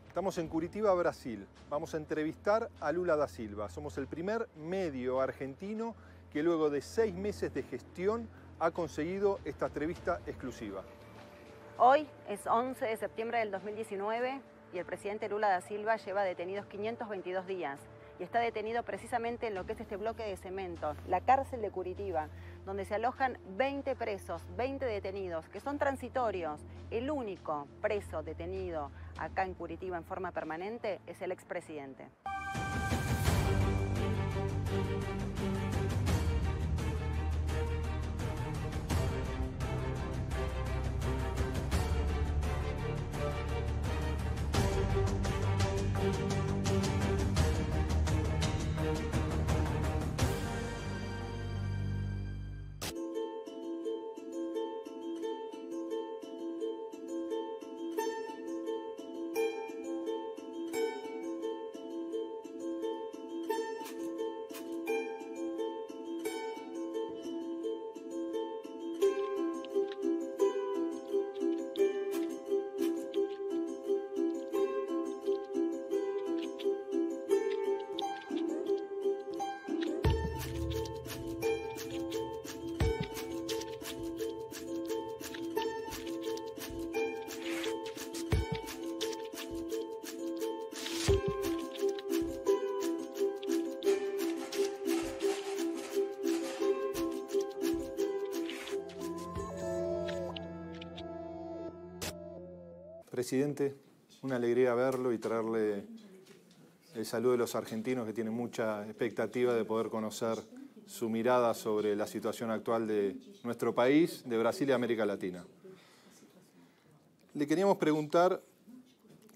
Estamos en Curitiba, Brasil. Vamos a entrevistar a Lula da Silva. Somos el primer medio argentino que luego de 6 meses de gestión ha conseguido esta entrevista exclusiva. Hoy es 11 de septiembre del 2019 y el presidente Lula da Silva lleva detenidos 522 días y está detenido precisamente en lo que es este bloque de cemento, la cárcel de Curitiba, donde se alojan 20 presos, 20 detenidos, que son transitorios. El único preso detenido acá en Curitiba en forma permanente es el expresidente. Presidente, una alegría verlo y traerle el saludo de los argentinos que tienen mucha expectativa de poder conocer su mirada sobre la situación actual de nuestro país, de Brasil y América Latina. Le queríamos preguntar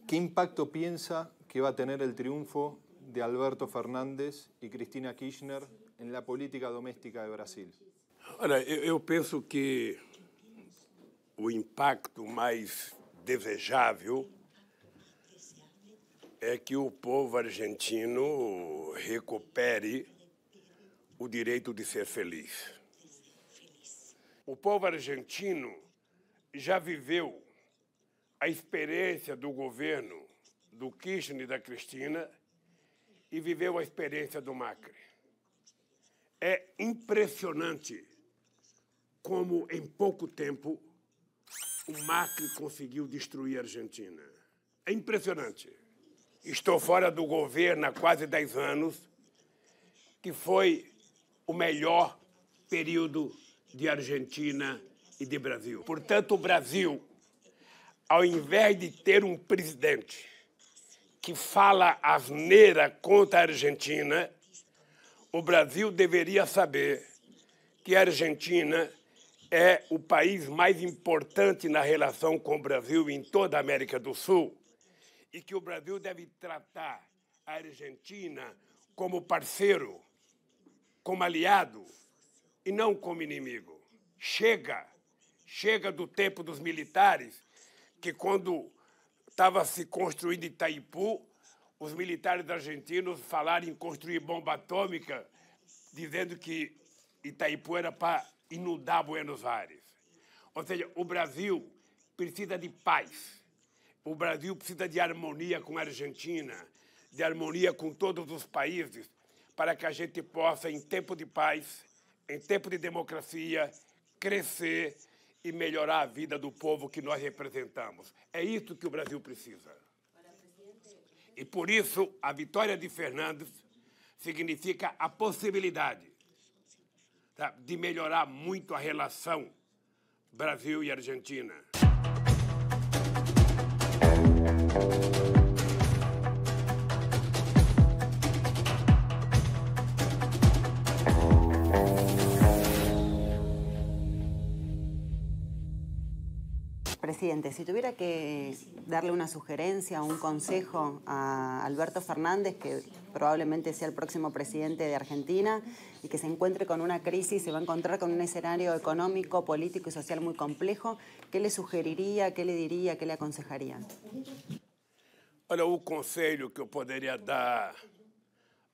qué impacto piensa que va a tener el triunfo de Alberto Fernández y Cristina Kirchner en la política doméstica de Brasil. Olha, eu penso que o impacto mais desejável é que o povo argentino recupere o direito de ser feliz. O povo argentino já viveu a experiência do governo do Kirchner e da Cristina e viveu a experiência do Macri. É impressionante como, em pouco tempo, o Macri conseguiu destruir a Argentina. É impressionante. Estou fora do governo há quase 10 anos, que foi o melhor período de Argentina e de Brasil. Portanto, o Brasil, ao invés de ter um presidente que fala asneira contra a Argentina, o Brasil deveria saber que a Argentina é o país mais importante na relação com o Brasil em toda a América do Sul e que o Brasil deve tratar a Argentina como parceiro, como aliado e não como inimigo. Chega do tempo dos militares que, quando estava se construindo Itaipu, os militares argentinos falaram em construir bomba atômica, dizendo que Itaipu era para inundar Buenos Aires. Ou seja, o Brasil precisa de paz. O Brasil precisa de harmonia com a Argentina, de harmonia com todos os países, para que a gente possa, em tempo de paz, em tempo de democracia, crescer e melhorar a vida do povo que nós representamos. É isso que o Brasil precisa. E, por isso, a vitória de Fernandes significa a possibilidade de melhorar muito a relação Brasil e Argentina. Presidente, si tuviera que darle una sugerencia o un consejo a Alberto Fernández, que probablemente sea el próximo presidente de Argentina y que se encuentre con una crisis, se va a encontrar con un escenario económico, político y social muy complejo, ¿qué le sugeriría, qué le diría, qué le aconsejaría? Olha, o conselho que eu poderia dar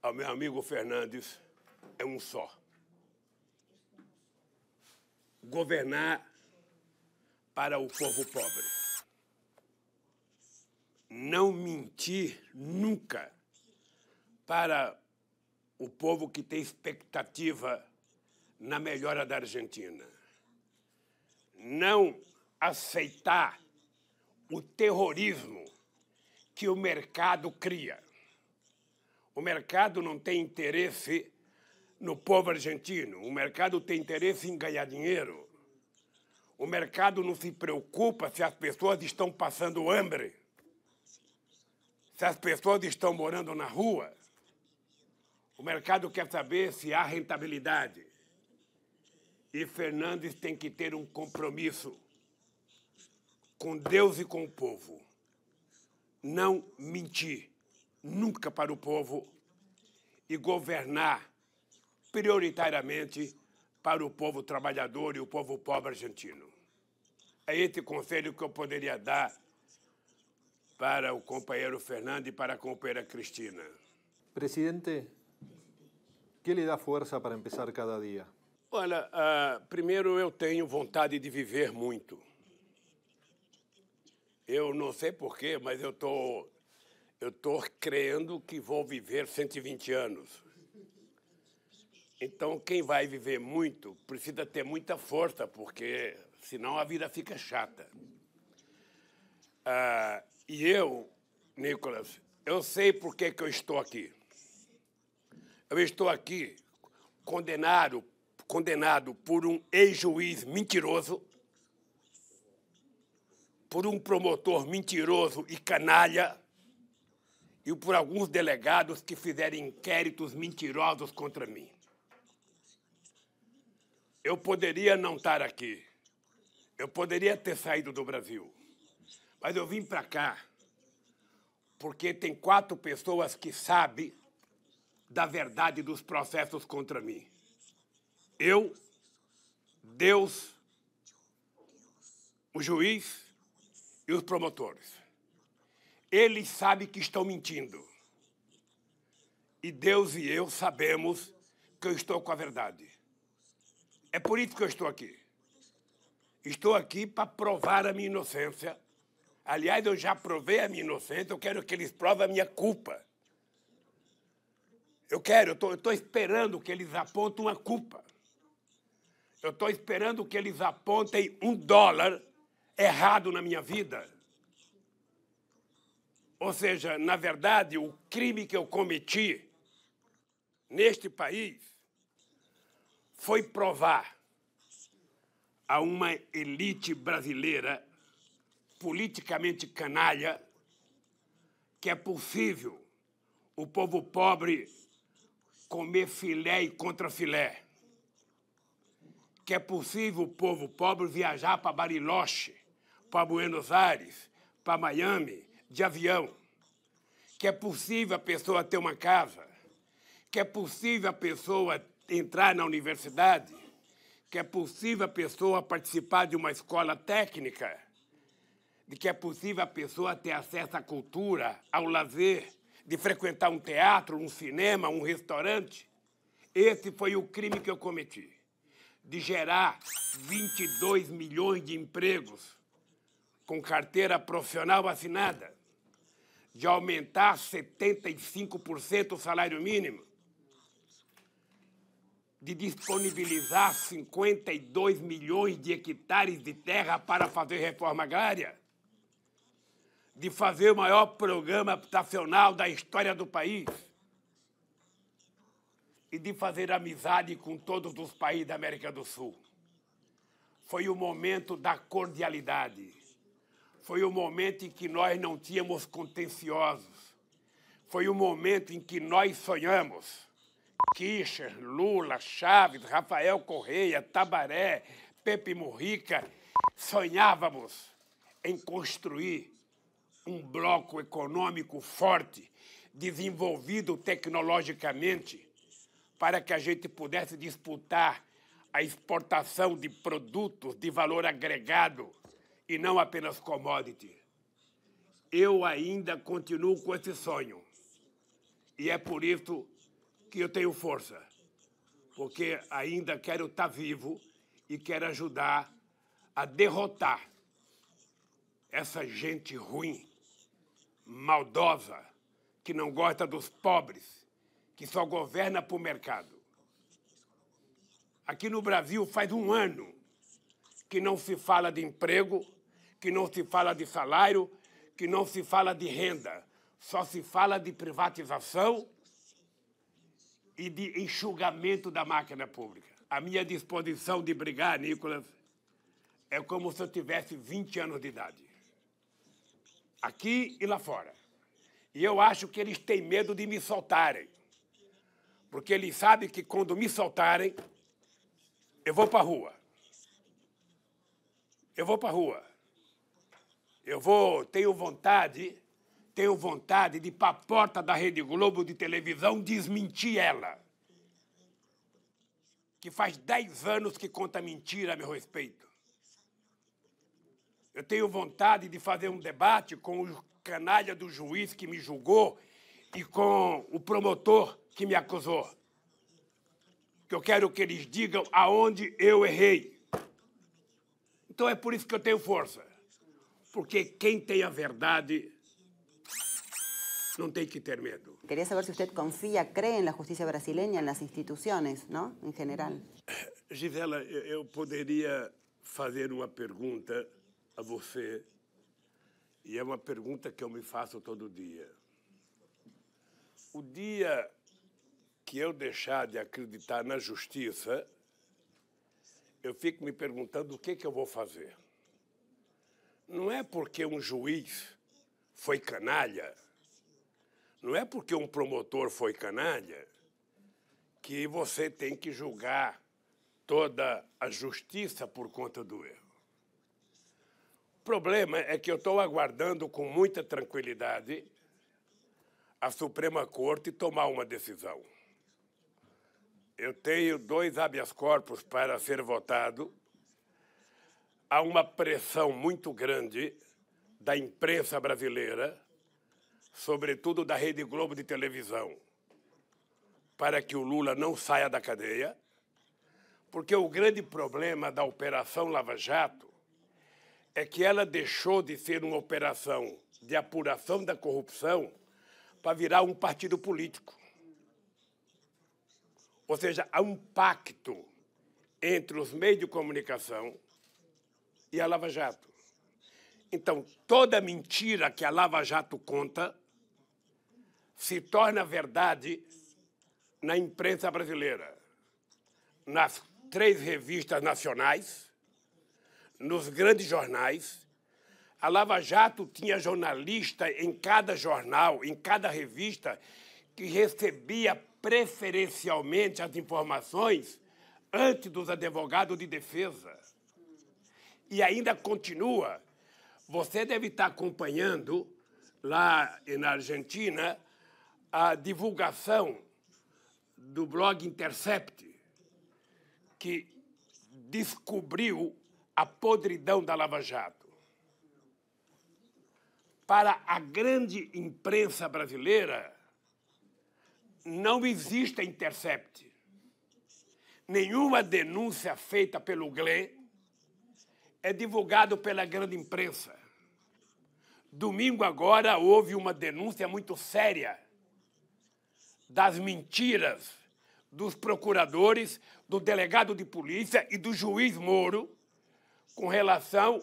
ao meu amigo Fernandes é um só. governar para o povo pobre. Não mentir nunca para o povo que tem expectativa na melhora da Argentina. Não aceitar o terrorismo que o mercado cria. O mercado não tem interesse no povo argentino. O mercado tem interesse em ganhar dinheiro. O mercado não se preocupa se as pessoas estão passando hambre, se as pessoas estão morando na rua. O mercado quer saber se há rentabilidade. E Fernandes tem que ter um compromisso com Deus e com o povo. Não mentir nunca para o povo e governar prioritariamente para o povo trabalhador e o povo pobre argentino. É esse conselho que eu poderia dar para o companheiro Fernando e para a companheira Cristina. Presidente, ¿qué le da fuerza para empezar cada día? Olha, primeiro eu tenho vontade de viver muito. Eu não sei porquê, mas eu tô crendo que vou viver 120 anos. Então, quem vai viver muito precisa ter muita força, porque senão a vida fica chata. E eu, Nicolas, eu sei por que eu estou aqui. Eu estou aqui condenado por um ex-juiz mentiroso, por um promotor mentiroso e canalha, e por alguns delegados que fizeram inquéritos mentirosos contra mim. Eu poderia não estar aqui. Eu poderia ter saído do Brasil. Mas eu vim para cá porque tem 4 pessoas que sabem da verdade dos processos contra mim. Eu, Deus, o juiz e os promotores. Eles sabem que estão mentindo. E Deus e eu sabemos que eu estou com a verdade. É por isso que eu estou aqui. Estou aqui para provar a minha inocência. Aliás, eu já provei a minha inocência, eu quero que eles provem a minha culpa. Eu estou esperando que eles apontem uma culpa. Eu estou esperando que eles apontem $1 errado na minha vida. Ou seja, na verdade, o crime que eu cometi neste país foi provar a uma elite brasileira politicamente canalha que é possível o povo pobre comer filé e contra filé, que é possível o povo pobre viajar para Bariloche, para Buenos Aires, para Miami, de avião, que é possível a pessoa ter uma casa, que é possível a pessoa entrar na universidade, que é possível a pessoa participar de uma escola técnica, de que é possível a pessoa ter acesso à cultura, ao lazer, de frequentar um teatro, um cinema, um restaurante. Esse foi o crime que eu cometi, de gerar 22 milhões de empregos com carteira profissional assinada, de aumentar 75% o salário mínimo, de disponibilizar 52 milhões de hectares de terra para fazer reforma agrária, de fazer o maior programa habitacional da história do país e de fazer amizade com todos os países da América do Sul. Foi o momento da cordialidade. Foi o momento em que nós não tínhamos contenciosos. Foi o momento em que nós sonhamos. Kirchner, Lula, Chaves, Rafael Correia, Tabaré, Pepe Mujica, sonhávamos em construir um bloco econômico forte, desenvolvido tecnologicamente, para que a gente pudesse disputar a exportação de produtos de valor agregado e não apenas commodity. Eu ainda continuo com esse sonho. E é por isso que eu tenho força, porque ainda quero estar vivo e quero ajudar a derrotar essa gente ruim, maldosa, que não gosta dos pobres, que só governa por mercado. Aqui no Brasil faz um ano que não se fala de emprego, que não se fala de salário, que não se fala de renda. Só se fala de privatização e de enxugamento da máquina pública. A minha disposição de brigar, Nicolas, é como se eu tivesse 20 anos de idade. Aqui e lá fora. E eu acho que eles têm medo de me soltarem. Porque eles sabem que quando me soltarem, eu vou para a rua. Eu vou para a rua. Tenho vontade de ir para a porta da Rede Globo de televisão desmentir ela. Que faz 10 anos que conta mentira a meu respeito. Eu tenho vontade de fazer um debate com o canalha do juiz que me julgou e com o promotor que me acusou. Que eu quero que eles digam aonde eu errei. Então é por isso que eu tenho força. Porque quem tem a verdade não tem que ter medo. Quería saber si usted confía, cree en la justicia brasileña, en las instituciones, ¿no? En general. Gisela, eu poderia fazer uma pergunta a você, e é uma pergunta que eu me faço todo dia. O dia que eu deixar de acreditar na justiça, eu fico me perguntando o que eu vou fazer. Não é porque um juiz foi canalha, não é porque um promotor foi canalha, que você tem que julgar toda a justiça por conta do erro. O problema é que eu estou aguardando com muita tranquilidade a Suprema Corte tomar uma decisão. Eu tenho 2 habeas corpus para ser votado. Há uma pressão muito grande da imprensa brasileira, sobretudo da Rede Globo de televisão, para que o Lula não saia da cadeia, porque o grande problema da Operação Lava Jato é que ela deixou de ser uma operação de apuração da corrupção para virar um partido político. Ou seja, há um pacto entre os meios de comunicação e a Lava Jato. Então, toda mentira que a Lava Jato conta se torna verdade na imprensa brasileira, nas 3 revistas nacionais, nos grandes jornais. A Lava Jato tinha jornalista em cada jornal, em cada revista, que recebia preferencialmente as informações antes dos advogados de defesa. E ainda continua. Você deve estar acompanhando, lá na Argentina, a divulgação do blog Intercept, que descobriu a podridão da Lava Jato. Para a grande imprensa brasileira, não existe a Intercept. Nenhuma denúncia feita pelo Glenn é divulgada pela grande imprensa. Domingo agora houve uma denúncia muito séria das mentiras dos procuradores, do delegado de polícia e do juiz Moro com relação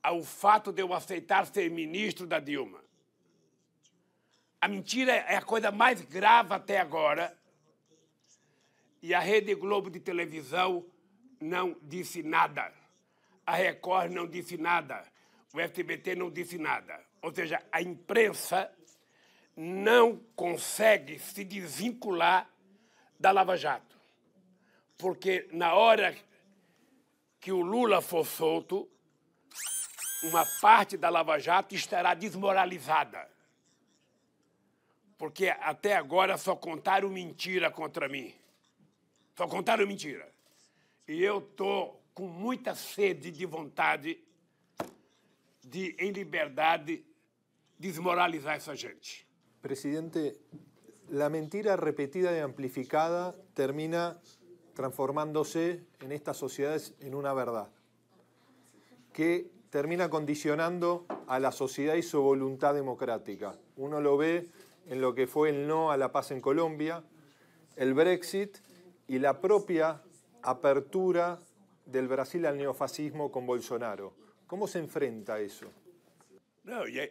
ao fato de eu aceitar ser ministro da Dilma. A mentira é a coisa mais grave até agora e a Rede Globo de televisão não disse nada. A Record não disse nada. O SBT não disse nada. Ou seja, a imprensa não consegue se desvincular da Lava Jato. Porque na hora que o Lula for solto, uma parte da Lava Jato estará desmoralizada. Porque até agora só contaram mentira contra mim. Só contaram mentira. E eu estou com muita sede de vontade de, em liberdade, desmoralizar essa gente. Presidente, la mentira repetida y amplificada termina transformándose en estas sociedades en una verdad, que termina condicionando a la sociedad y su voluntad democrática. Uno lo ve en lo que fue el no a la paz en Colombia, el Brexit y la propia apertura del Brasil al neofascismo con Bolsonaro. ¿Cómo se enfrenta a eso? Não, e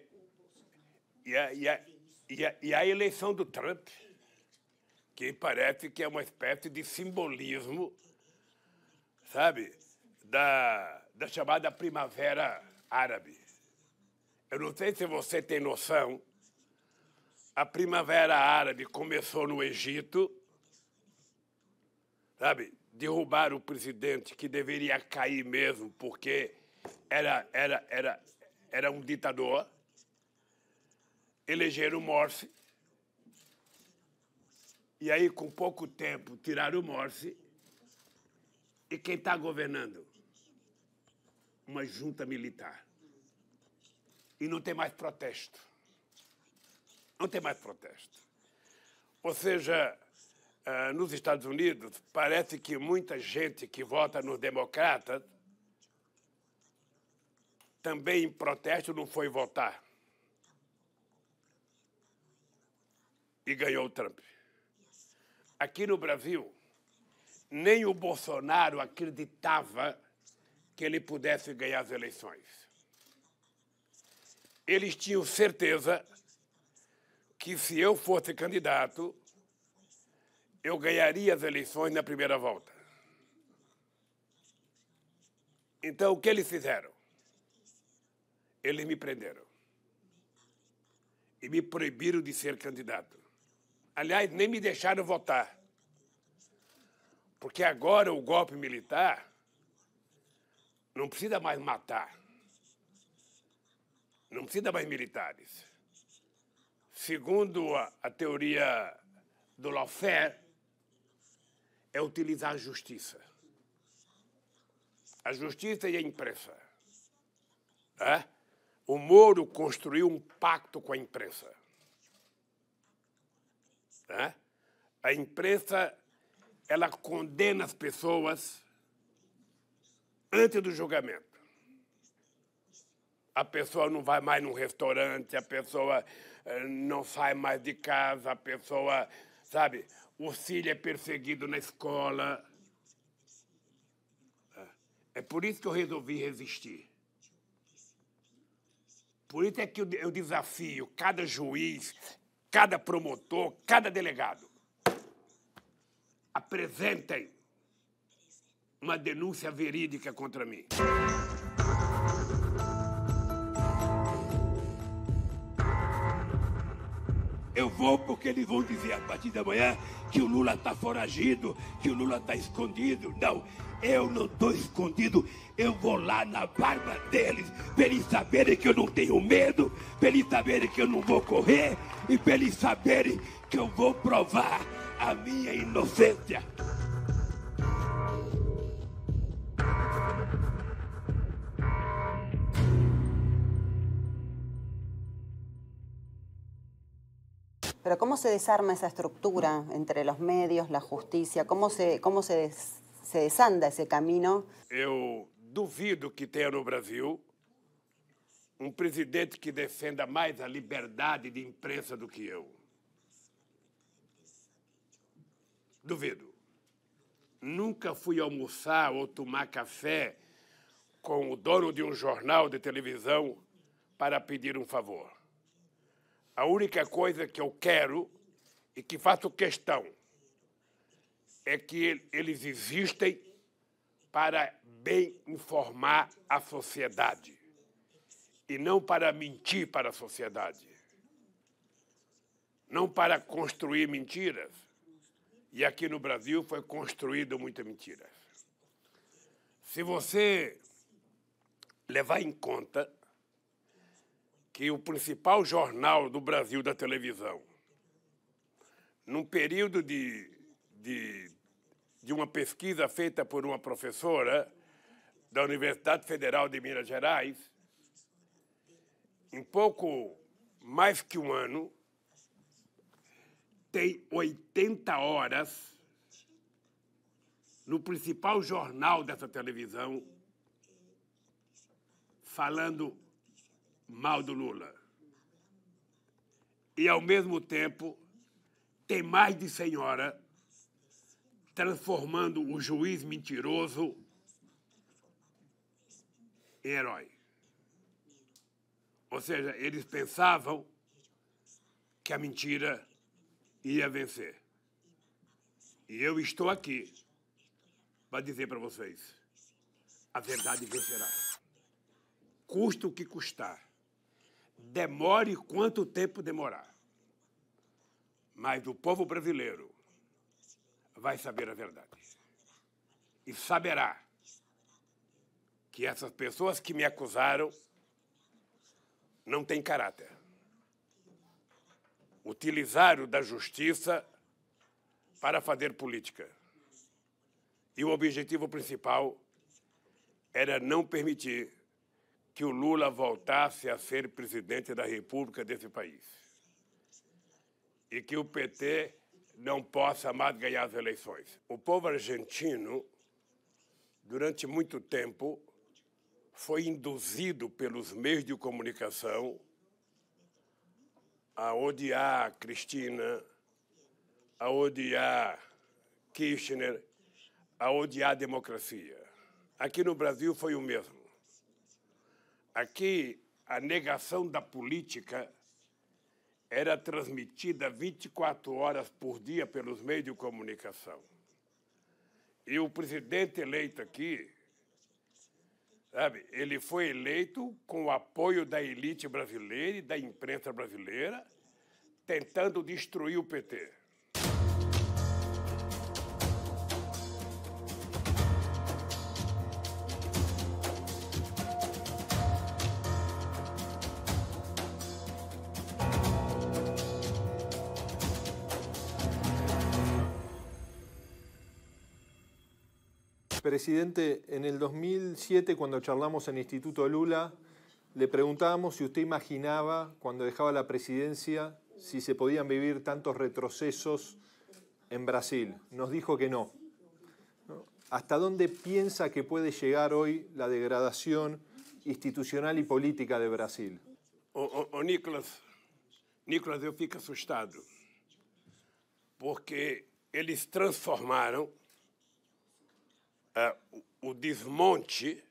a eleição do Trump, que parece que é uma espécie de simbolismo, sabe, da chamada Primavera Árabe. Eu não sei se você tem noção, a Primavera Árabe começou no Egito, sabe, derrubaram o presidente que deveria cair mesmo, porque era um ditador, elegeram o Morsi, e aí, com pouco tempo, tiraram o Morsi, e quem está governando? Uma junta militar. E não tem mais protesto. Não tem mais protesto. Ou seja, nos Estados Unidos, parece que muita gente que vota nos democratas também em protesto não foi votar. E ganhou o Trump. Aqui no Brasil, nem o Bolsonaro acreditava que ele pudesse ganhar as eleições. Eles tinham certeza que se eu fosse candidato, eu ganharia as eleições na primeira volta. Então, o que eles fizeram? Eles me prenderam. E me proibiram de ser candidato. Aliás, nem me deixaram votar. Porque agora o golpe militar não precisa mais matar. Não precisa mais militares. Segundo a teoria do lawfare, é utilizar a justiça. A justiça e a imprensa. O Moro construiu um pacto com a imprensa. A imprensa, ela condena as pessoas antes do julgamento. A pessoa não vai mais num restaurante, a pessoa não sai mais de casa, a pessoa, sabe, o filho é perseguido na escola. É por isso que eu resolvi resistir. Por isso é que eu desafio cada juiz, cada promotor, cada delegado. Apresentem uma denúncia verídica contra mim. Eu vou porque eles vão dizer a partir da manhã que o Lula está foragido, que o Lula está escondido. Não, eu não estou escondido. Eu vou lá na barba deles, para eles saberem que eu não tenho medo, para eles saberem que eu não vou correr e para eles saberem que eu vou provar a minha inocência. Pero ¿cómo se desarma esa estructura entre los medios, la justicia? ¿Cómo se desanda ese camino? Eu duvido que tenha no Brasil um presidente que defenda mais a liberdade de imprensa do que eu. Duvido. Nunca fui almoçar ou tomar café com o dono de um jornal de televisão para pedir um favor. A única coisa que eu quero e que faço questão é que eles existem para bem informar a sociedade e não para mentir para a sociedade. Não para construir mentiras. E aqui no Brasil foi construído muita mentira. Se você levar em conta que o principal jornal do Brasil da televisão, num período de uma pesquisa feita por uma professora da Universidade Federal de Minas Gerais, em pouco mais que um ano, tem 80 horas no principal jornal dessa televisão, falando mal do Lula. E, ao mesmo tempo, tem mais de senhora transformando o juiz mentiroso em herói. Ou seja, eles pensavam que a mentira ia vencer. E eu estou aqui para dizer para vocês, a verdade vencerá. Custa o que custar. Demore quanto tempo demorar. Mas o povo brasileiro vai saber a verdade. E saberá que essas pessoas que me acusaram não têm caráter. Utilizaram da justiça para fazer política. E o objetivo principal era não permitir que o Lula voltasse a ser presidente da República desse país. E que o PT não possa mais ganhar as eleições. O povo argentino, durante muito tempo, foi induzido pelos meios de comunicação a odiar Cristina, a odiar Kirchner, a odiar a democracia. Aqui no Brasil foi o mesmo. Aqui, a negação da política era transmitida 24 horas por dia pelos meios de comunicação. E o presidente eleito aqui, sabe, ele foi eleito com o apoio da elite brasileira e da imprensa brasileira, tentando destruir o PT. Presidente, en el 2007, cuando charlamos en el Instituto Lula, le preguntábamos si usted imaginaba, cuando dejaba la presidencia, si se podían vivir tantos retrocesos en Brasil. Nos dijo que no. ¿Hasta dónde piensa que puede llegar hoy la degradación institucional y política de Brasil? Nicolas, eu fico assustado, porque eles transformaram o desmonte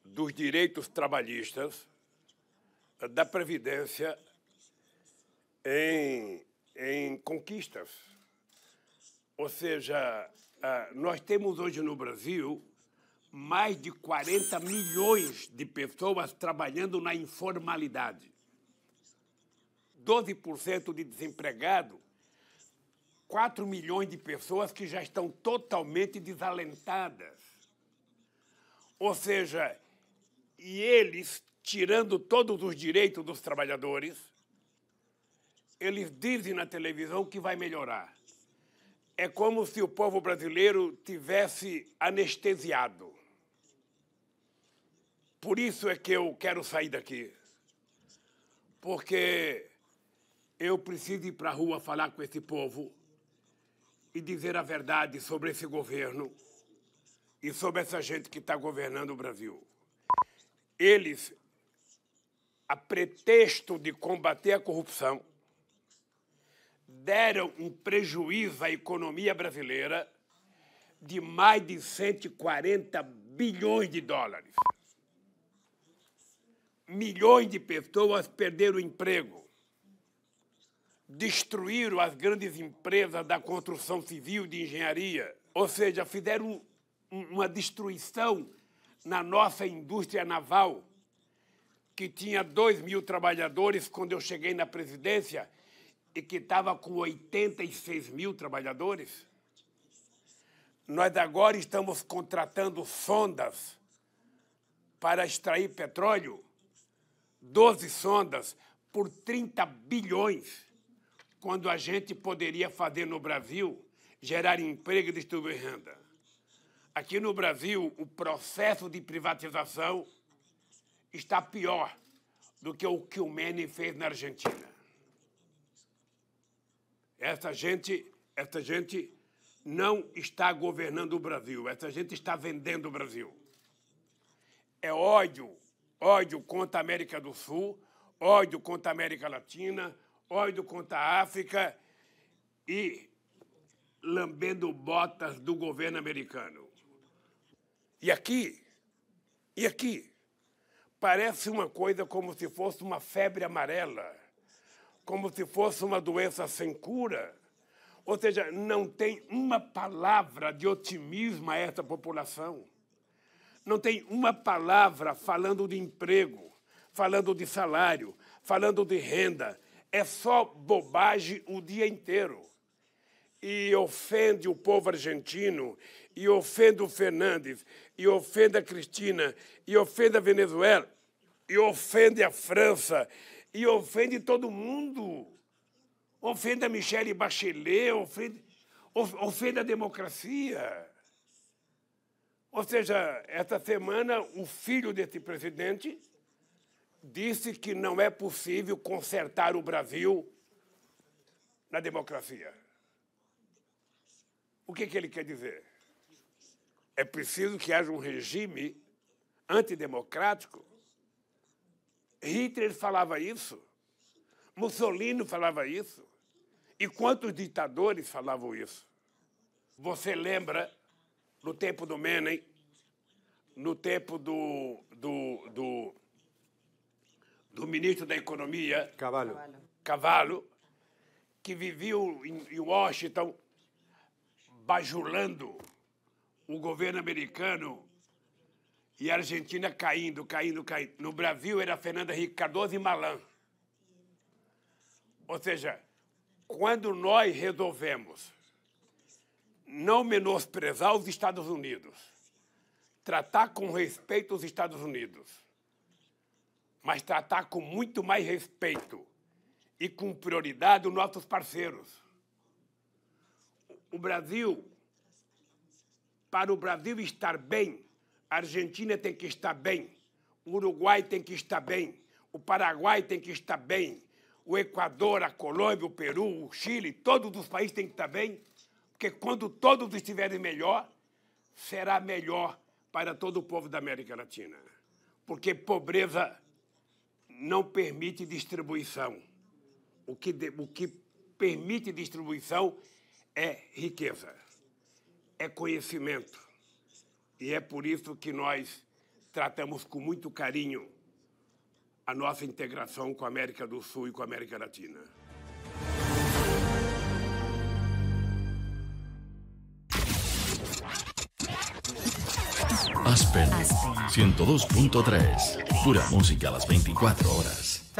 dos direitos trabalhistas, da Previdência, em conquistas. Ou seja, nós temos hoje no Brasil mais de 40 milhões de pessoas trabalhando na informalidade. 12% de desempregado, 4 milhões de pessoas que já estão totalmente desalentadas. Ou seja, e eles, tirando todos os direitos dos trabalhadores, eles dizem na televisão que vai melhorar. É como se o povo brasileiro tivesse anestesiado. Por isso é que eu quero sair daqui. Porque eu preciso ir para a rua falar com esse povo e dizer a verdade sobre esse governo e sobre essa gente que está governando o Brasil. Eles, a pretexto de combater a corrupção, deram um prejuízo à economia brasileira de mais de 140 bilhões de dólares. Milhões de pessoas perderam o emprego. Destruíram as grandes empresas da construção civil e de engenharia. Ou seja, fizeram uma destruição na nossa indústria naval, que tinha 2.000 trabalhadores quando eu cheguei na presidência e que estava com 86.000 trabalhadores. Nós agora estamos contratando sondas para extrair petróleo, 12 sondas por 30 bilhões. Quando a gente poderia fazer no Brasil, gerar emprego e distribuir renda. Aqui no Brasil, o processo de privatização está pior do que o que o Menem fez na Argentina. Essa gente não está governando o Brasil. Essa gente está vendendo o Brasil. É ódio. Ódio contra a América do Sul, ódio contra a América Latina, ódio contra a África e lambendo botas do governo americano. E aqui, parece uma coisa como se fosse uma febre amarela, como se fosse uma doença sem cura. Ou seja, não tem uma palavra de otimismo a essa população. Não tem uma palavra falando de emprego, falando de salário, falando de renda. É só bobagem o dia inteiro. E ofende o povo argentino, e ofende o Fernandes, e ofende a Cristina, e ofende a Venezuela, e ofende a França, e ofende todo mundo. Ofende a Michelle Bachelet, ofende a democracia. Ou seja, esta semana, o filho desse presidente disse que não é possível consertar o Brasil na democracia. O que ele quer dizer? É preciso que haja um regime antidemocrático? Hitler falava isso. Mussolini falava isso. E quantos ditadores falavam isso? Você lembra... No tempo do Menem, no tempo do ministro da Economia, Cavallo, que vivia em Washington bajulando o governo americano e a Argentina caindo. No Brasil era Fernando Henrique Cardoso e Malan. Ou seja, quando nós resolvemos não menosprezar os Estados Unidos, tratar com respeito os Estados Unidos, mas tratar com muito mais respeito e com prioridade os nossos parceiros. O Brasil, para o Brasil estar bem, a Argentina tem que estar bem, o Uruguai tem que estar bem, o Paraguai tem que estar bem, o Equador, a Colômbia, o Peru, o Chile, todos os países têm que estar bem, porque quando todos estiverem melhor, será melhor para todo o povo da América Latina. Porque pobreza não permite distribuição. O que permite distribuição é riqueza, é conhecimento. E é por isso que nós tratamos com muito carinho a nossa integração com a América do Sul e com a América Latina. Aspen 102.3. Pura música a las 24 horas.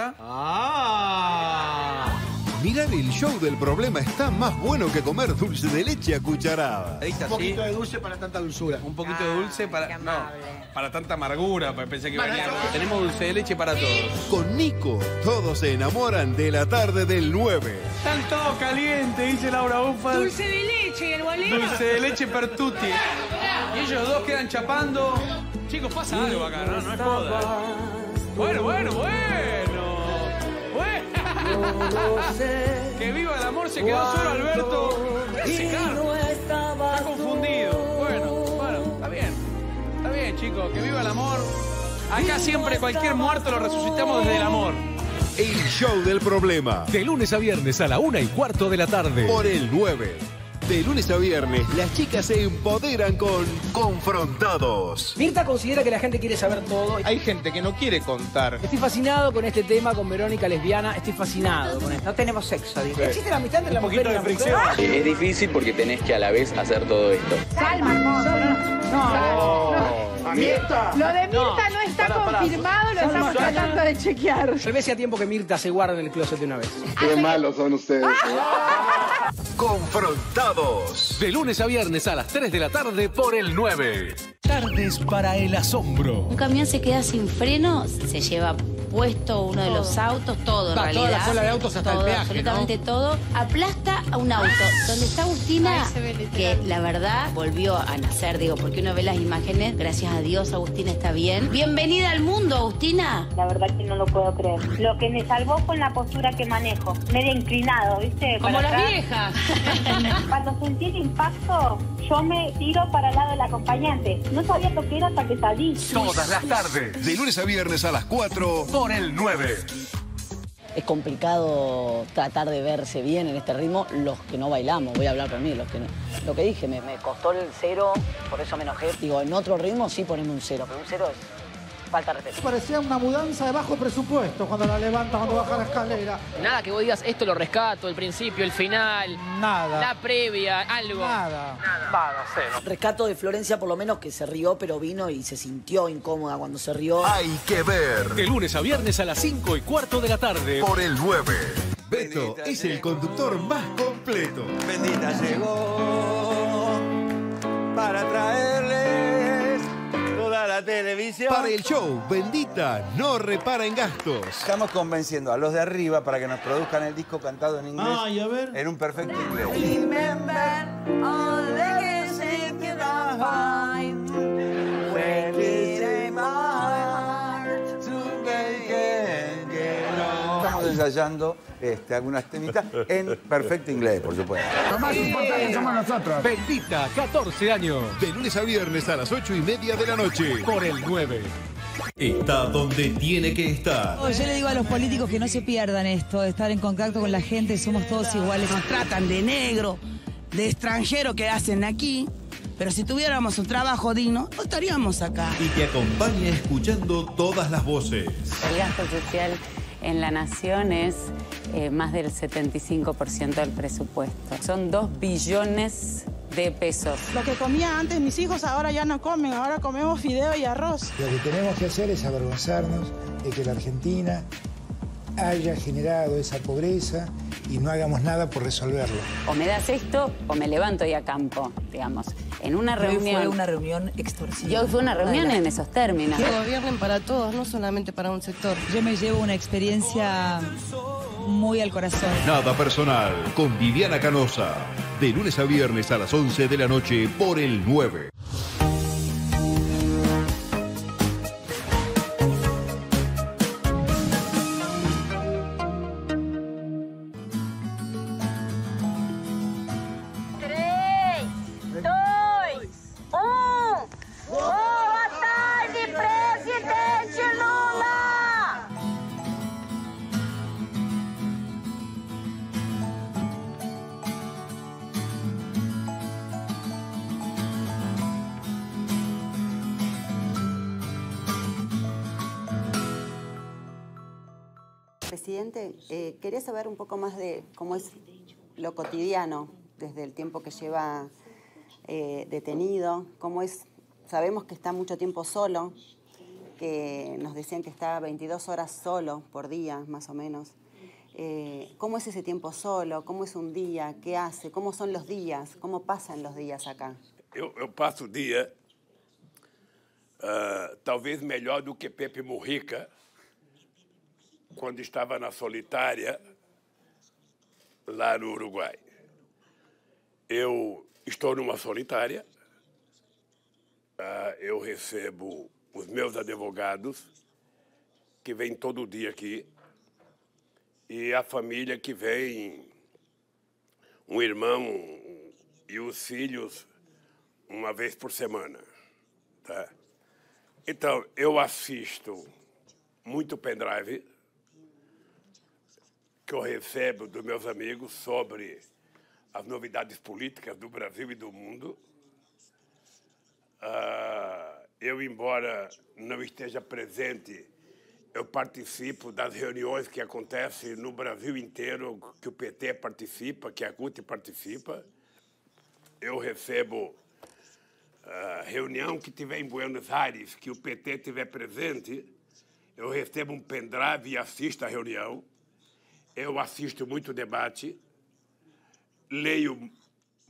Mirar el show del problema está más bueno que comer dulce de leche a cucharada. Un poquito de dulce para tanta dulzura. Un poquito de dulce para... No, para tanta amargura. Pensé que venía... Tenemos dulce de leche para todos. Con Nico, todos se enamoran de la tarde del 9. Están todos calientes, dice Laura Ufal. Dulce de leche, el bolero. Dulce de leche per tutti. Y ellos dos quedan chapando. Chicos, pasa algo acá, ¿no? No es joda. Bueno. Que viva el amor, se quedó solo Alberto. Está confundido. Bueno, está bien. Está bien, chicos, que viva el amor. Acá siempre cualquier muerto lo resucitamos desde el amor. El show del problema. De lunes a viernes a la 1:15 de la tarde. Por el 9. De lunes a viernes, las chicas se empoderan con Confrontados. Mirta considera que la gente quiere saber todo. Hay gente que no quiere contar. Estoy fascinado con este tema, con Verónica lesbiana. Estoy fascinado con esto. No tenemos sexo, dice. ¿Existe la amistad entre la mujer y la mujer? Es difícil porque tenés que a la vez hacer todo esto. Salma, no. Mirta. Lo de Mirta no está confirmado, lo estamos tratando de chequear. Tal vez sea tiempo que Mirta se guarde en el closet de una vez. Qué malos son ustedes. Confrontados. De lunes a viernes a las 3 de la tarde por el 9. Tardes para el asombro. Un camión se queda sin freno, se lleva repuesto uno de los autos, todo en realidad. Toda la cola de autos hasta todo, el peaje, absolutamente todo. Aplasta a un auto. Donde está Agustina, que la verdad volvió a nacer, digo, porque uno ve las imágenes. Gracias a Dios, Agustina está bien. Bienvenida al mundo, Agustina. La verdad que no lo puedo creer. Lo que me salvó fue la postura que manejo, medio inclinado, ¿viste? Como las viejas. Cuando sentí el impacto, yo me tiro para el lado del acompañante. No sabía lo que era hasta que salí. Todas las tardes, de lunes a viernes a las 4 por el 9. Es complicado tratar de verse bien en este ritmo los que no bailamos, voy a hablar por mí, los que no. Lo que dije, me costó el 0, por eso me enojé. Digo, en otro ritmo sí ponemos un 0, pero un 0 es falta de respeto. Parecía una mudanza de bajo presupuesto cuando la levanta, cuando baja la escalera. Nada que vos digas, esto lo rescato, el principio, el final. Nada. La previa, algo. Nada. Cero. Rescato de Florencia por lo menos que se rió, pero vino y se sintió incómoda cuando se rió. Hay que ver. De lunes a viernes a las 5:15 de la tarde. Por el 9. Beto es el conductor más completo. Bendita llegó para traerles toda la televisión. Para el show, Bendita no repara en gastos. Estamos convenciendo a los de arriba para que nos produzcan el disco cantado en inglés. Ay, a ver. En un perfecto inglés. Estamos ensayando algunas temitas en perfecto inglés, por supuesto. Lo más importante somos nosotros. Bendita, 14 años. De lunes a viernes a las 8:30 de la noche. Por el 9. Está donde tiene que estar. Yo le digo a los políticos que no se pierdan esto, de estar en contacto con la gente, somos todos iguales. Nos tratan de negro, de extranjero que hacen aquí, pero si tuviéramos un trabajo digno, no estaríamos acá. Y te acompaña escuchando todas las voces. El gasto social en la nación es más del 75% del presupuesto. Son 2 billones de pesos. Lo que comía antes mis hijos ahora ya no comen, ahora comemos fideo y arroz. Lo que tenemos que hacer es avergonzarnos de que la Argentina haya generado esa pobreza y no hagamos nada por resolverlo. O me das esto o me levanto y acampo, digamos. En una reunión... Hoy fue una reunión extorsiva. Y hoy fue una reunión en esos términos. Que gobiernen para todos, no solamente para un sector. Yo me llevo una experiencia muy al corazón. Nada personal, con Viviana Canosa. De lunes a viernes a las 11 de la noche por el 9. Presidente, quería saber un poco más de cómo es lo cotidiano desde el tiempo que lleva detenido, cómo es, sabemos que está mucho tiempo solo, que nos decían que está 22 horas solo por día, más o menos. ¿Cómo es ese tiempo solo? ¿Cómo es un día? ¿Qué hace? ¿Cómo son los días? ¿Cómo pasan los días acá? Eu passo o dia talvez melhor do que Pepe Mujica, quando estava na solitária, lá no Uruguai. Eu estou numa solitária, eu recebo os meus advogados, que vêm todo dia aqui, e a família que vem, um irmão e os filhos, uma vez por semana. Tá? Então, eu assisto muito pendrive, que eu recebo dos meus amigos sobre as novidades políticas do Brasil e do mundo. Eu, embora não esteja presente, eu participo das reuniões que acontecem no Brasil inteiro, que o PT participa, que a CUT participa. Eu recebo reunião que tiver em Buenos Aires, que o PT estiver presente, eu recebo um pendrive e assisto a reunião. Eu assisto muito debate, leio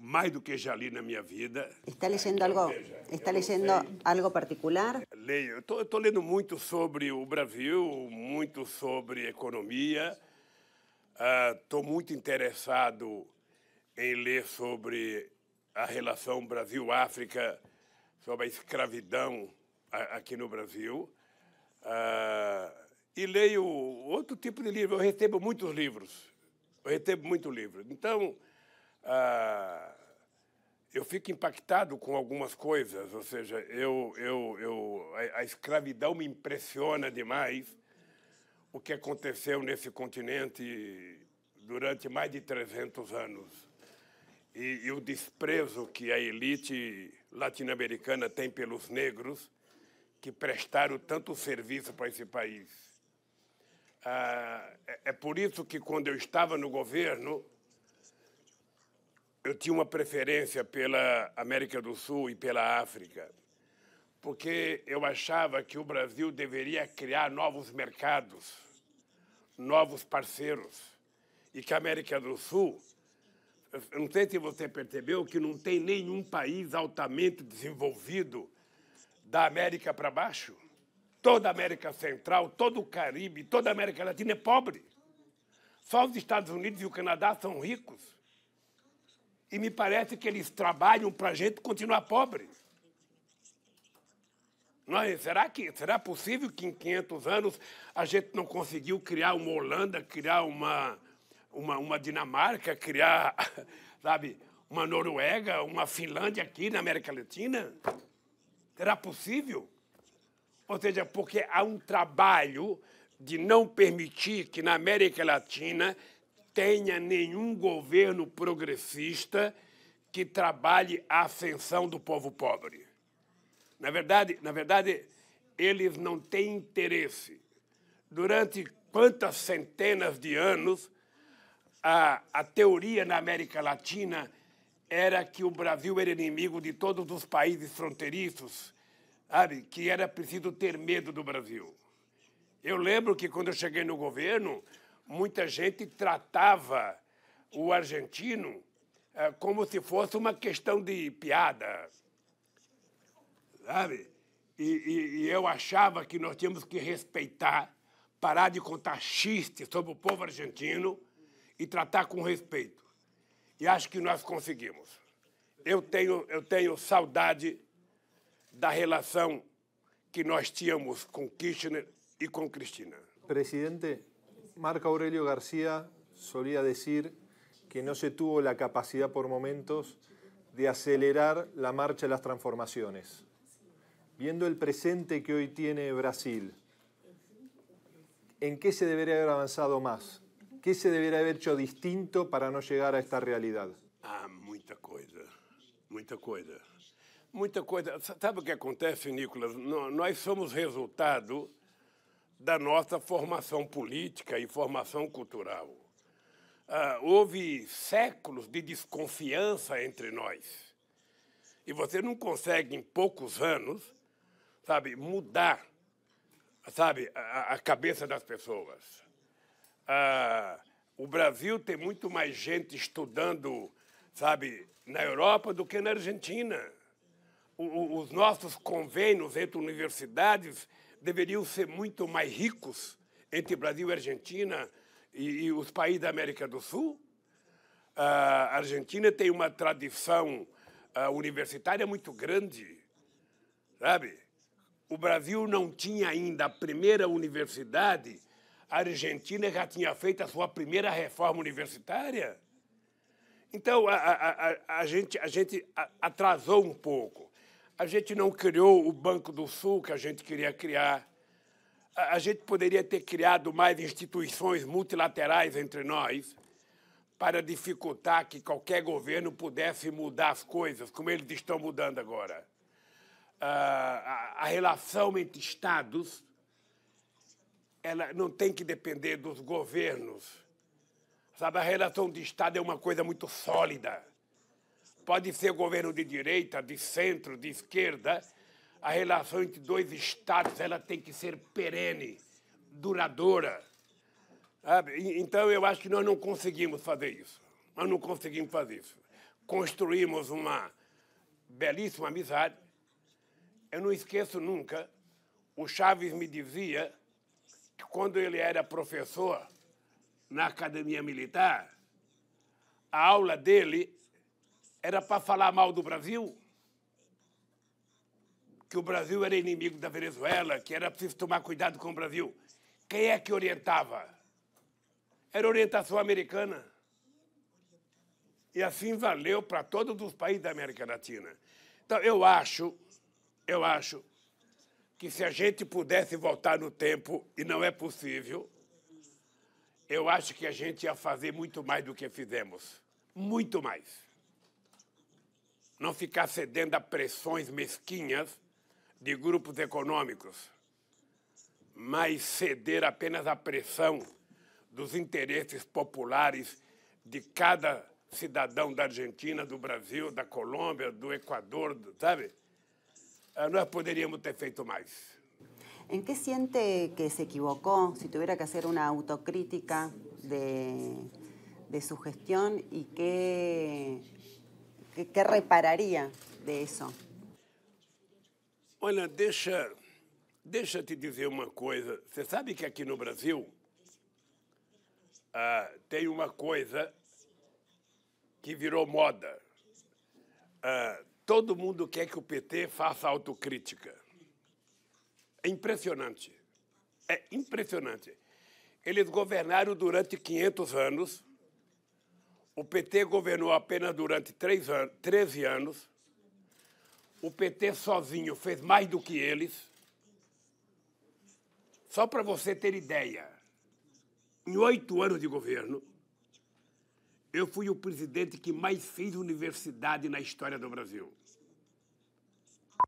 mais do que já li na minha vida. ¿Está leyendo algo particular? Leio. Estou lendo muito sobre o Brasil, muito sobre economia. Estou muito interessado em ler sobre a relação Brasil-África, sobre a escravidão aqui no Brasil. E leio outro tipo de livro. Eu recebo muitos livros. Então, eu fico impactado com algumas coisas. Ou seja, a escravidão me impressiona demais. O que aconteceu nesse continente durante mais de 300 anos. E o desprezo que a elite latino-americana tem pelos negros, que prestaram tanto serviço para esse país. É por isso que, quando eu estava no governo, eu tinha uma preferência pela América do Sul e pela África, porque eu achava que o Brasil deveria criar novos mercados, novos parceiros, e que a América do Sul, eu não sei se você percebeu, que não tem nenhum país altamente desenvolvido da América para baixo. Toda a América Central, todo o Caribe, toda a América Latina é pobre. Só os Estados Unidos e o Canadá são ricos. E me parece que eles trabalham para a gente continuar pobre. Será possível que em 500 anos a gente não conseguiu criar uma Holanda, criar uma Dinamarca, criar, sabe, uma Noruega, uma Finlândia aqui na América Latina? Será possível? Ou seja, porque há um trabalho de não permitir que na América Latina tenha nenhum governo progressista que trabalhe a ascensão do povo pobre. Na verdade, eles não têm interesse. Durante quantas centenas de anos, a teoria na América Latina era que o Brasil era inimigo de todos os países fronteiriços, sabe? Que era preciso ter medo do Brasil. Eu lembro que, quando eu cheguei no governo, muita gente tratava o argentino como se fosse uma questão de piada, sabe? E eu achava que nós tínhamos que respeitar, parar de contar xistes sobre o povo argentino e tratar com respeito. E acho que nós conseguimos. Eu tenho saudade da relação que nós tínhamos com Kirchner y con Cristina. Presidente, Marco Aurelio García solía decir que no se tuvo la capacidad por momentos de acelerar la marcha de las transformaciones. Viendo el presente que hoy tiene Brasil, ¿en qué se debería haber avanzado más? ¿Qué se debería haber hecho distinto para no llegar a esta realidad? Muita coisa. Muita coisa. Muita coisa. Sabe o que acontece, Nicolas? Nós somos resultado da nossa formação política e formação cultural. Houve séculos de desconfiança entre nós. E você não consegue, em poucos anos, sabe, mudar, sabe, a cabeça das pessoas. O Brasil tem muito mais gente estudando, sabe, na Europa do que na Argentina. Os nossos convênios entre universidades deveriam ser muito mais ricos entre Brasil e Argentina e os países da América do Sul. A Argentina tem uma tradição universitária muito grande, sabe? O Brasil não tinha ainda a primeira universidade, a Argentina já tinha feito a sua primeira reforma universitária. Então, a gente atrasou um pouco. A gente não criou o Banco do Sul que a gente queria criar. A gente poderia ter criado mais instituições multilaterais entre nós para dificultar que qualquer governo pudesse mudar as coisas, como eles estão mudando agora. A relação entre Estados, ela não tem que depender dos governos. Sabe, a relação de Estado é uma coisa muito sólida. Pode ser governo de direita, de centro, de esquerda. A relação entre dois Estados ela tem que ser perene, duradoura. Sabe? Então, eu acho que nós não conseguimos fazer isso. construímos uma belíssima amizade. Eu não esqueço nunca, o Chaves me dizia que quando ele era professor na Academia Militar, a aula dele era para falar mal do Brasil, que o Brasil era inimigo da Venezuela, que era preciso tomar cuidado com o Brasil. Quem é que orientava? Era orientação americana. E assim valeu para todos os países da América Latina. Então, eu acho que se a gente pudesse voltar no tempo, e não é possível, eu acho que a gente ia fazer muito mais do que fizemos. Muito mais. Não ficar cedendo a pressões mesquinhas de grupos econômicos, mas ceder apenas à pressão dos interesses populares de cada cidadão da Argentina, do Brasil, da Colômbia, do Equador, sabe? Nós poderíamos ter feito mais. ¿En qué siente que se equivocó, si tuviera que hacer una autocrítica de su gestión y qué repararía de eso? Olha, deixa te dizer uma coisa. Você sabe que aqui no Brasil tem uma coisa que virou moda. Todo mundo quer que o PT faça autocrítica. É impressionante. É impressionante. Eles governaram durante 500 anos. O PT governou apenas durante 13 anos. O PT sozinho fez mais do que eles. Só para você ter ideia, em 8 anos de governo, eu fui o presidente que mais fez universidade na história do Brasil.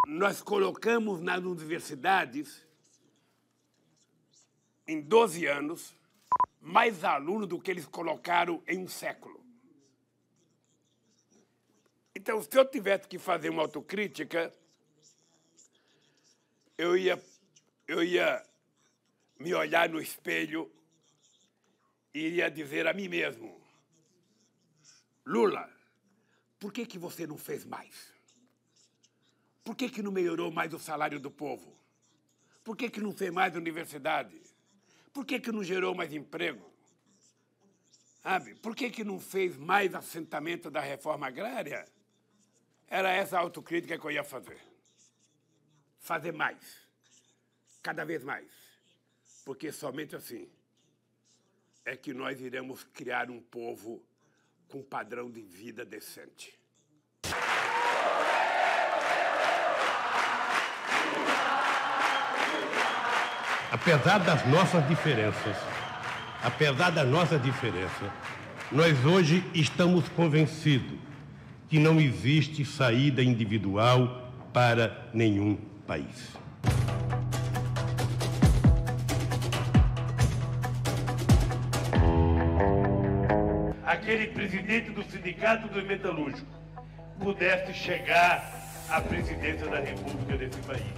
Nós colocamos nas universidades, em 12 anos, mais alunos do que eles colocaram em um século. Então, se eu tivesse que fazer uma autocrítica, eu ia me olhar no espelho e iria dizer a mim mesmo: Lula, por que você não fez mais? Por que não melhorou mais o salário do povo? Por que não fez mais universidade? Por que não gerou mais emprego? Sabe? Por que não fez mais assentamento da reforma agrária? Era essa a autocrítica que eu ia fazer. Fazer mais. Cada vez mais. Porque somente assim é que nós iremos criar um povo com padrão de vida decente. Apesar das nossas diferenças, nós hoje estamos convencidos que não existe saída individual para nenhum país. Aquele presidente do Sindicato dos Metalúrgicos pudesse chegar à presidência da República desse país.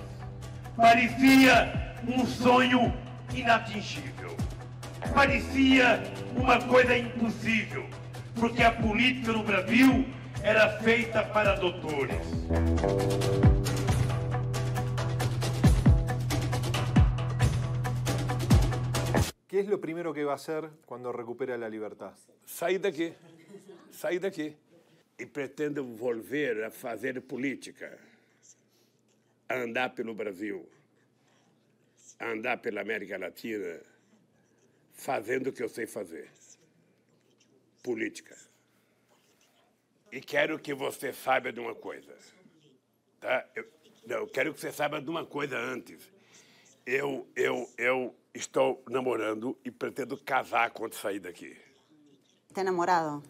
Parecia um sonho inatingível. Parecia uma coisa impossível, porque a política no Brasil era feita para doutores. ¿Qué es lo primero que va a hacer cuando recupere la libertad? Sair daqui. E pretendo volver a fazer política, a andar pelo Brasil, a andar pela América Latina, fazendo o que eu sei fazer. Política. E quero que você saiba de uma coisa. Tá? Eu quero que você saiba de uma coisa antes. Eu estou namorando e pretendo casar quando sair daqui. ¿Está enamorado?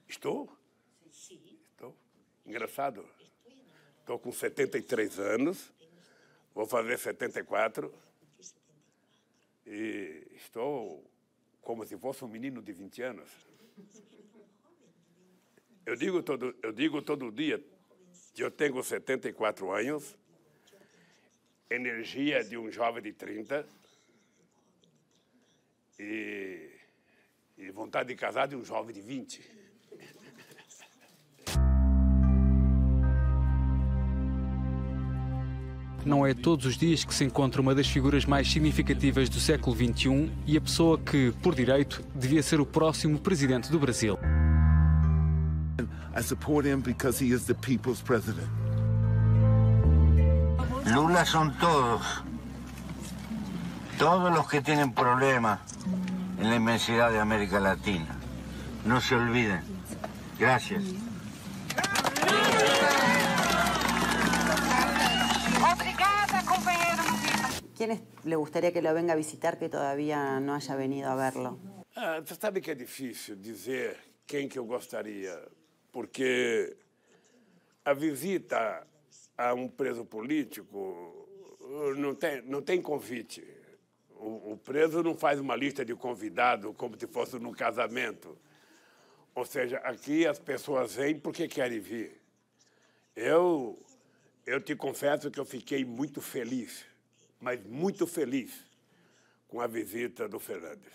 Estou? Estou. Engraçado. Estou com 73 anos, vou fazer 74, e estou como se fosse um menino de 20 anos. Eu digo todo dia que eu tenho 74 anos, energia de um jovem de 30 e vontade de casar de um jovem de 20. Não é todos os dias que se encontra uma das figuras mais significativas do século XXI e a pessoa que, por direito, devia ser o próximo presidente do Brasil. I support him because he is the people's president. Lula son todos. Todos los que tienen problemas en la inmensidad de América Latina. No se olviden. Gracias. ¿Quiénes le gustaría que lo venga a visitar que todavía no haya venido a verlo? Você sabe que é difícil dizer quem que eu gostaria, porque a visita a um preso político não tem convite. O preso não faz uma lista de convidados como se fosse num casamento. Ou seja, aqui as pessoas vêm porque querem vir. Eu te confesso que eu fiquei muito feliz, mas muito feliz com a visita do Fernandes.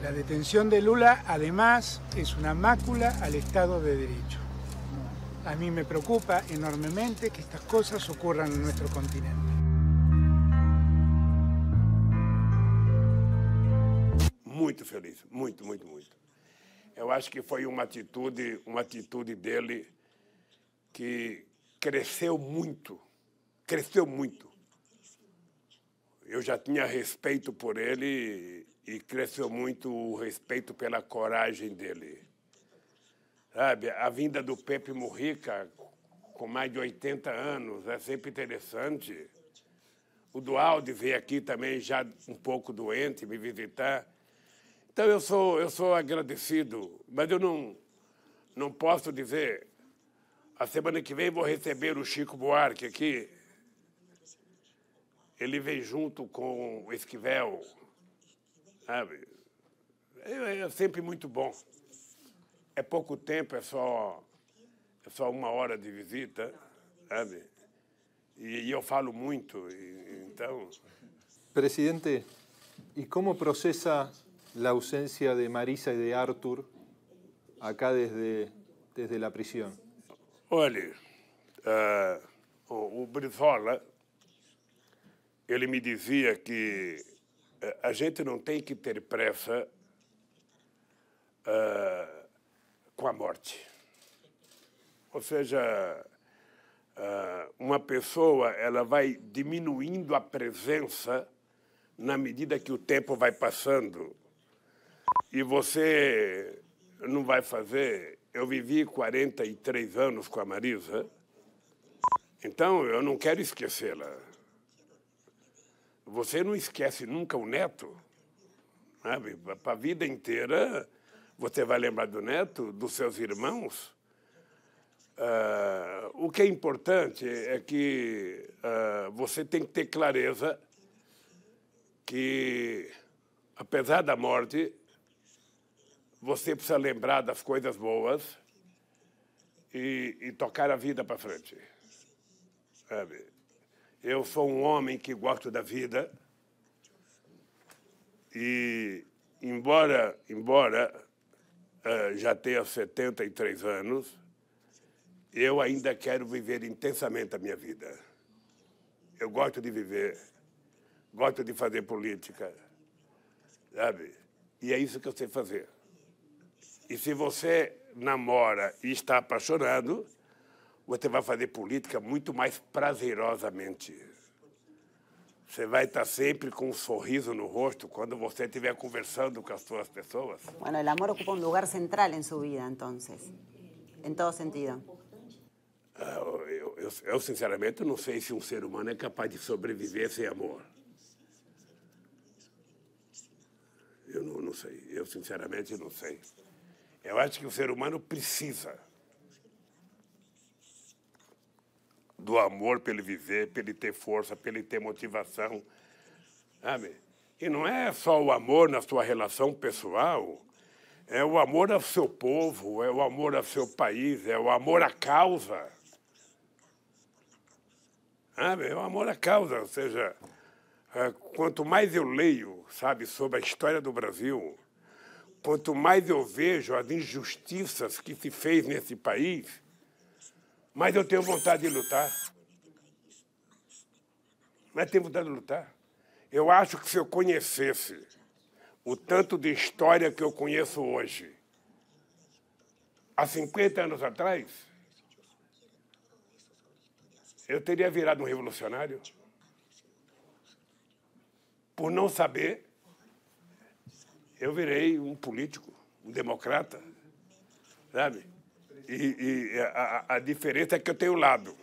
La detención de Lula, además, es una mácula al Estado de Derecho. A mí me preocupa enormemente que estas cosas ocurran en nuestro continente. Muito feliz, muito, muito, muito. Eu acho que foi uma atitude dele que cresceu muito, Eu já tinha respeito por ele e cresceu muito o respeito pela coragem dele. Sabe, a vinda do Pepe Mujica, com mais de 80 anos, é sempre interessante. O Dualde veio aqui também já um pouco doente, me visitar. Então, eu sou agradecido, mas eu não posso dizer. A semana que vem vou receber o Chico Buarque aqui. Ele vem junto com o Esquivel, sabe? É sempre muito bom. É pouco tempo, é só 1 hora de visita, sabe? E eu falo muito, então... Presidente, ¿y cómo procesa la ausencia de Marisa y de Arthur acá desde la prisión? Olha, o Brizola, ele me dizia que a gente não tem que ter pressa com a morte. Ou seja, uma pessoa ela vai diminuindo a presença na medida que o tempo vai passando. E você não vai fazer... Eu vivi 43 anos com a Marisa, então eu não quero esquecê-la. Você não esquece nunca o neto, sabe? Para a vida inteira, você vai lembrar do neto, dos seus irmãos. O que é importante é que você tem que ter clareza que, apesar da morte, você precisa lembrar das coisas boas e tocar a vida para frente. Sabe? Eu sou um homem que gosto da vida e, embora já tenha 73 anos, eu ainda quero viver intensamente a minha vida. Eu gosto de viver, gosto de fazer política, sabe? E é isso que eu sei fazer. E se você namora e está apaixonado, você vai fazer política muito mais prazerosamente. Você vai estar sempre com um sorriso no rosto quando você estiver conversando com as suas pessoas. Bueno, el amor ocupa un lugar central en su vida, entonces, en todo sentido. Eu sinceramente, não sei se um ser humano é capaz de sobreviver sem amor. Eu não sei. Eu, sinceramente, não sei. Eu acho que o ser humano precisa do amor para ele viver, para ele ter força, para ele ter motivação, sabe? E não é só o amor na sua relação pessoal, é o amor ao seu povo, é o amor ao seu país, é o amor à causa. Sabe? É o amor à causa, ou seja, quanto mais eu leio, sabe, sobre a história do Brasil, quanto mais eu vejo as injustiças que se fez nesse país, Mas eu tenho vontade de lutar. Mas tenho vontade de lutar. Eu acho que se eu conhecesse o tanto de história que eu conheço hoje, há 50 anos atrás, eu teria virado um revolucionário. Por não saber, eu virei um político, um democrata, sabe? E a diferença é que eu tenho lado.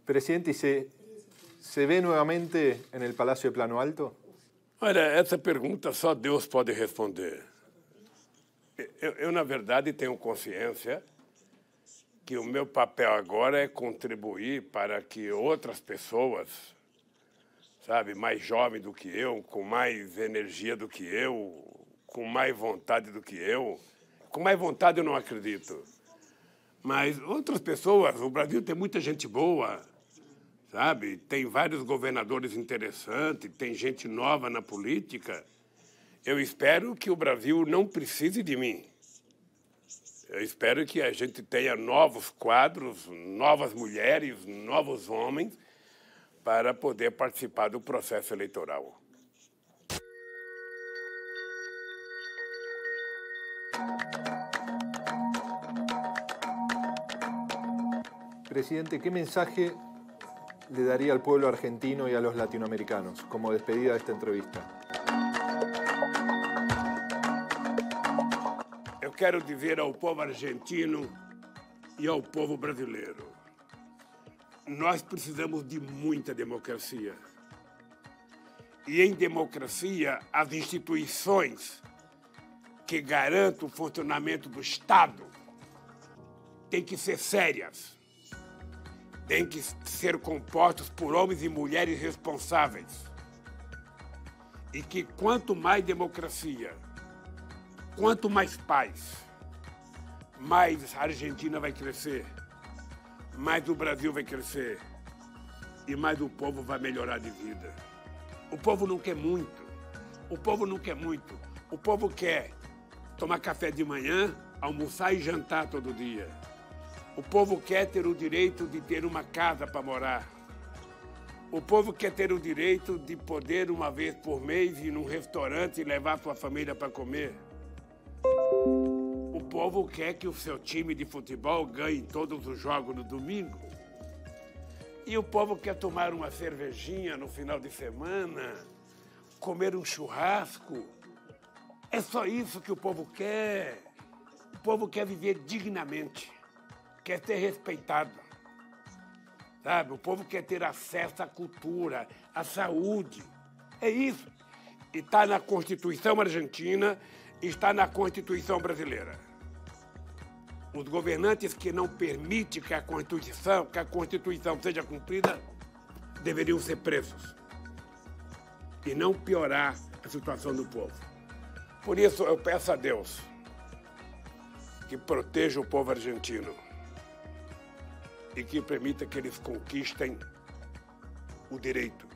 Presidente, ¿y se ve nuevamente en el Palacio de Plano Alto? Olha, essa pergunta só Deus pode responder. Eu, na verdade, tenho consciência que o meu papel agora é contribuir para que outras pessoas, sabe, mais jovens do que eu, com mais energia do que eu, com mais vontade do que eu, com mais vontade eu não acredito, mas outras pessoas, o Brasil tem muita gente boa, sabe, tem vários governadores interessantes, tem gente nova na política. Eu espero que o Brasil não precise de mim. Eu espero que a gente tenha novos quadros, novas mulheres, novos homens, para poder participar do processo eleitoral. Presidente, ¿qué mensaje le daría al pueblo argentino y a los latinoamericanos como despedida de esta entrevista? Eu quero dizer ao povo argentino e ao povo brasileiro: nós precisamos de muita democracia. E em democracia, as instituições que garantem o funcionamento do Estado têm que ser sérias, têm que ser compostas por homens e mulheres responsáveis. E que quanto mais democracia, quanto mais paz, mais a Argentina vai crescer, mais o Brasil vai crescer e mais o povo vai melhorar de vida. O povo não quer muito, o povo não quer muito. O povo quer tomar café de manhã, almoçar e jantar todo dia. O povo quer ter o direito de ter uma casa para morar. O povo quer ter o direito de poder, uma vez por mês, ir num restaurante e levar sua família para comer. O povo quer que o seu time de futebol ganhe todos os jogos no domingo. E o povo quer tomar uma cervejinha no final de semana, comer um churrasco. É só isso que o povo quer. O povo quer viver dignamente, quer ser respeitado. Sabe? O povo quer ter acesso à cultura, à saúde. É isso. E está na Constituição argentina, está na Constituição brasileira. Os governantes que não permitem que a Constituição seja cumprida deveriam ser presos e não piorar a situação do povo. Por isso, eu peço a Deus que proteja o povo argentino e que permita que eles conquistem o direito